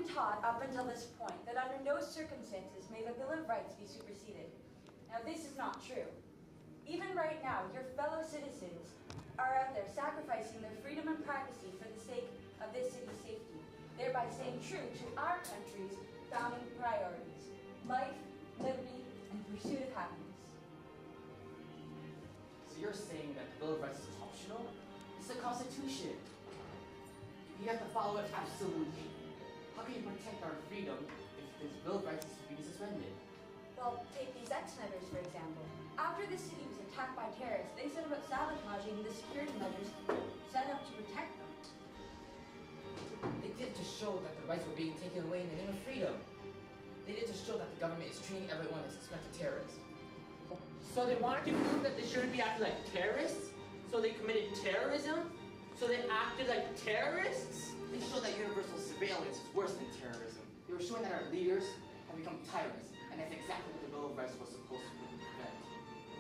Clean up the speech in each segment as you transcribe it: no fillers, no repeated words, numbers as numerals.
been taught up until this point that under no circumstances may the Bill of Rights be superseded. Now this is not true. Even right now, your fellow citizens are out there sacrificing their freedom and privacy for the sake of this city's safety, thereby staying true to our country's founding priorities: life, liberty, and pursuit of happiness. So you're saying that the Bill of Rights is optional? It's the Constitution. You have to follow it absolutely. How can you protect our freedom if this Bill of Rights is being suspended? Well, take these ex-members, for example. After the city was attacked by terrorists, they set about sabotaging the security measures set up to protect them. They did to show that the rights were being taken away in the name of freedom. They did to show that the government is treating everyone as suspected terrorists. So they wanted to prove that they shouldn't be acting like terrorists? So they committed terrorism? So they acted like terrorists? They showed that universal surveillance is worse than terrorism. They were showing that our leaders have become tyrants, and that's exactly what the Bill of Rights was supposed to prevent.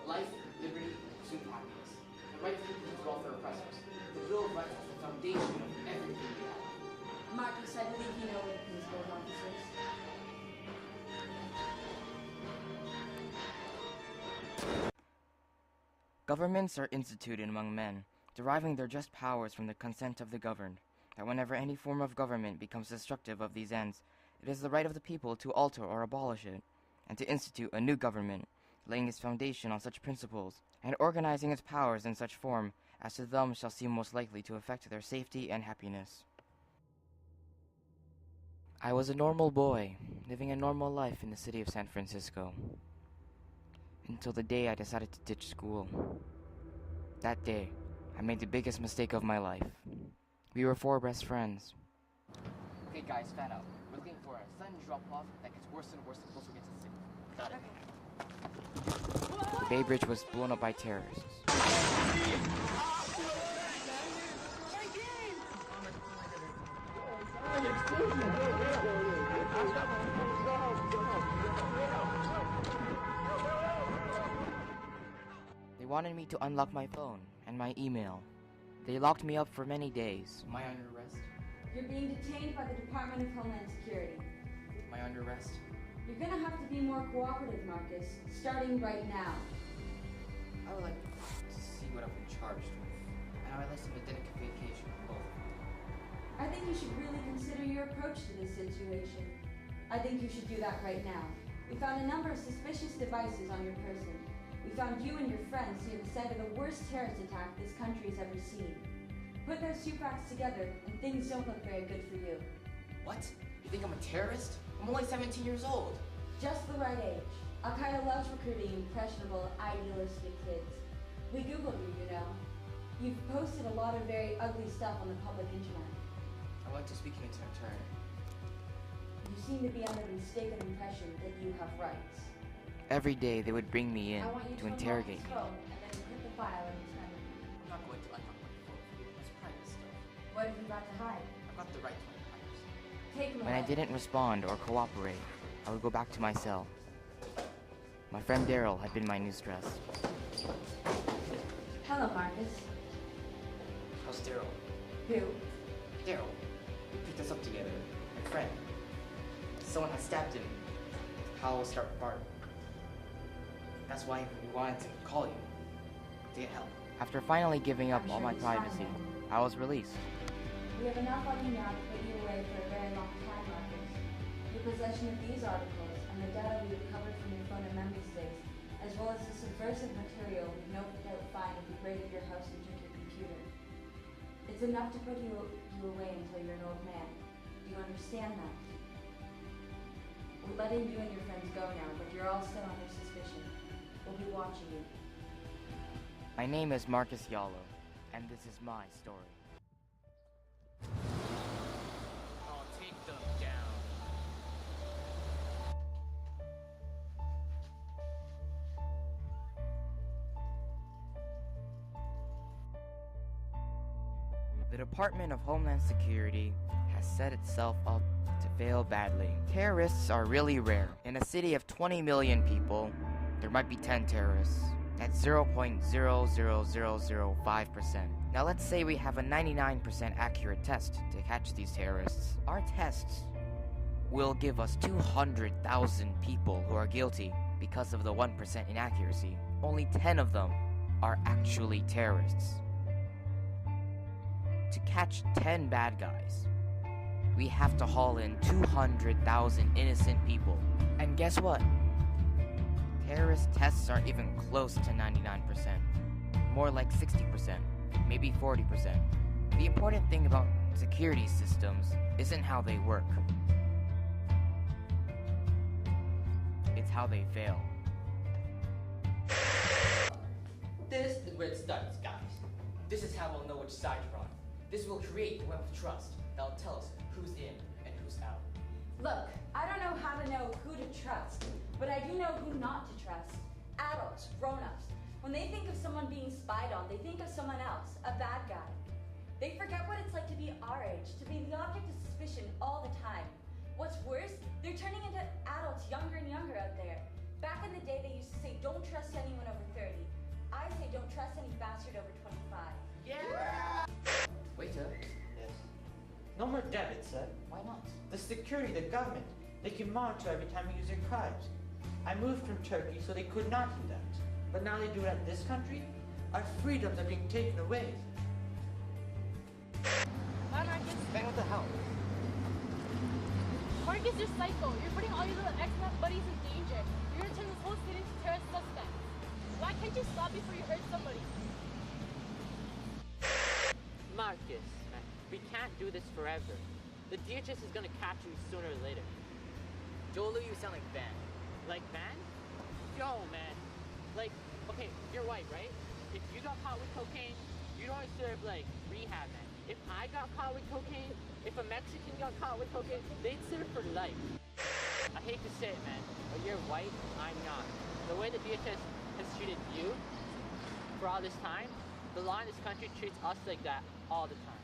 Life, liberty, and pursuit of happiness. The right to people to all their oppressors. The Bill of Rights is the foundation of everything we have. Marcus, I believe you know what the principal's office is. Governments are instituted among men, deriving their just powers from the consent of the governed, that whenever any form of government becomes destructive of these ends, it is the right of the people to alter or abolish it, and to institute a new government, laying its foundation on such principles, and organizing its powers in such form as to them shall seem most likely to affect their safety and happiness. I was a normal boy, living a normal life in the city of San Francisco, until the day I decided to ditch school. That day, I made the biggest mistake of my life. We were 4 best friends. Okay guys, fan out. We're looking for a sudden drop-off that gets worse and worse the closer we get to the city. Got it. The Bay Bridge was blown up by terrorists. They wanted me to unlock my phone and my email. They locked me up for many days. Am I under arrest? You're being detained by the Department of Homeland Security. Am I under arrest? You're gonna have to be more cooperative, Marcus, starting right now. I would like to see what I've been charged with. And I would like some identification of both. I think you should really consider your approach to this situation. I think you should do that right now. We found a number of suspicious devices on your person. We found you and your friends near the site of the worst terrorist attack this country's ever seen. Put those 2 facts together, and things don't look very good for you. What? You think I'm a terrorist? I'm only 17 years old. Just the right age. Al-Qaeda loves recruiting impressionable, idealistic kids. We Googled you, you know. You've posted a lot of very ugly stuff on the public internet. I went to speaking to an attorney. You seem to be under the mistaken impression that you have rights. Every day they would bring me in I want you to interrogate me. phone and then put the file in his memory. I'm not going to let my phone. That's private stuff. What have you got to hide? I've got the right to my privacy. Take him When I away. didn't respond or cooperate, I would go back to my cell. My friend Daryl had been my new stress. Hello, Marcus. How's Daryl? Who? Daryl. We picked us up together. My friend. Someone had stabbed him. How start apart. That's why we wanted to call you to get help. After finally giving up I'm all sure my he's fine privacy, then. I was released. We have enough on you now to put you away for a very long time, Marcus. Your possession of these articles and the data we recovered from your phone and memory sticks, as well as the subversive material we no doubt find if we raided your house and took your computer. It's enough to put you away until you're an old man. Do you understand that? We're letting you and your friends go now, but you're all still under suspicion. We'll be watching you. My name is Marcus Yallo, and this is my story. I'll take them down. The Department of Homeland Security has set itself up to fail badly. Terrorists are really rare. In a city of 20 million people, there might be 10 terrorists. That's 0.00005%. Now let's say we have a 99% accurate test to catch these terrorists. Our tests will give us 200,000 people who are guilty because of the 1% inaccuracy. Only 10 of them are actually terrorists. To catch 10 bad guys, we have to haul in 200,000 innocent people. And guess what? Terrorist tests aren't even close to 99%. More like 60%, maybe 40%. The important thing about security systems isn't how they work. It's how they fail. This is where it starts, guys. This is how we'll know which side you're on. This will create the web of trust that'll tell us who's in and who's out. Look, I don't know how to know who to trust, but I do know who not to trust. Adults, grown-ups. When they think of someone being spied on, they think of someone else, a bad guy. They forget what it's like to be our age, to be the object of suspicion all the time. What's worse, they're turning into adults younger and younger out there. Back in the day, they used to say, don't trust anyone over 30. I say, don't trust any bastard over 25. Yeah! Waiter. Yes. No more debit, sir. Why not? The security, the government, they can monitor every time you use your cards. I moved from Turkey, so they could not do that. But now they do it in this country? Our freedoms are being taken away. Hi, Marcus. Bang, what the hell? Marcus, you're psycho. You're putting all your little ex-nut buddies in danger. You're gonna turn this whole city into terrorist suspects. Why can't you stop before you hurt somebody? Marcus, man, we can't do this forever. The DHS is gonna catch you sooner or later. Joel, you sound like Van. Like, man? Yo, man. Like, okay, you're white, right? If you got caught with cocaine, you don't serve, like, rehab, man. If I got caught with cocaine, if a Mexican got caught with cocaine, they'd serve for life. I hate to say it, man, but you're white, I'm not. The way the DHS has treated you for all this time, the law in this country treats us like that all the time.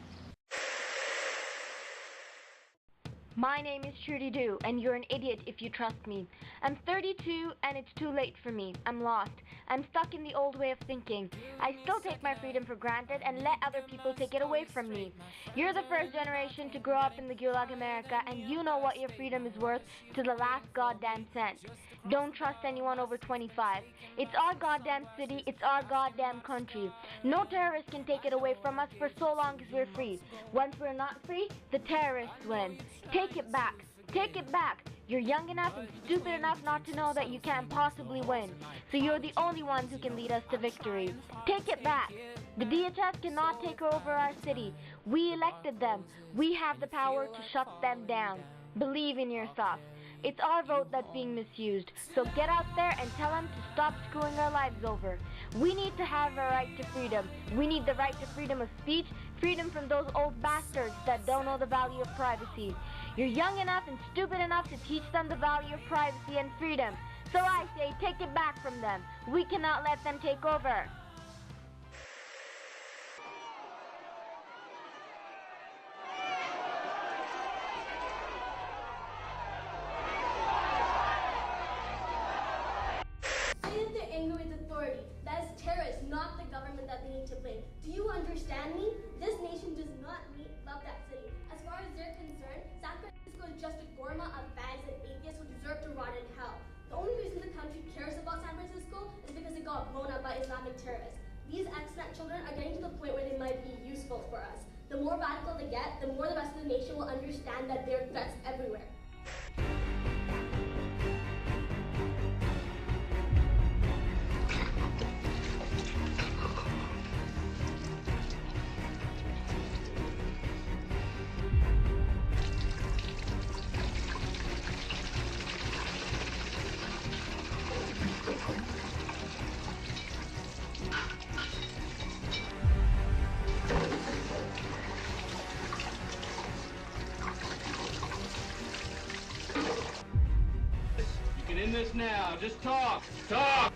My name is Trudy Doo, and you're an idiot if you trust me. I'm 32, and it's too late for me. I'm lost. I'm stuck in the old way of thinking. I still take my freedom for granted and let other people take it away from me. You're the first generation to grow up in the Gulag America, and you know what your freedom is worth to the last goddamn cent. Don't trust anyone over 25. It's our goddamn city. It's our goddamn country. No terrorist can take it away from us for so long as we're free. Once we're not free, the terrorists win. Take it back. Take it back. You're young enough and stupid enough not to know that you can't possibly win. So you're the only ones who can lead us to victory. Take it back. The DHS cannot take over our city. We elected them. We have the power to shut them down. Believe in yourself. It's our vote that's being misused. So get out there and tell them to stop screwing our lives over. We need to have a right to freedom. We need the right to freedom of speech, freedom from those old bastards that don't know the value of privacy. You're young enough and stupid enough to teach them the value of privacy and freedom. So I say, take it back from them. We cannot let them take over. Say that they're angry with authority. That is terrorists, not the government that they need to blame. Do you understand me? This nation does not love that city. As far as they're concerned, San Francisco is just a gorma of fags and atheists who deserve to rot in hell. The only reason the country cares about San Francisco is because it got blown up by Islamic terrorists. These ex-nut children are getting to the point where they might be useful for us. The more radical they get, the more the rest of the nation will understand that there are threats everywhere. You can end this now. Just talk. Talk!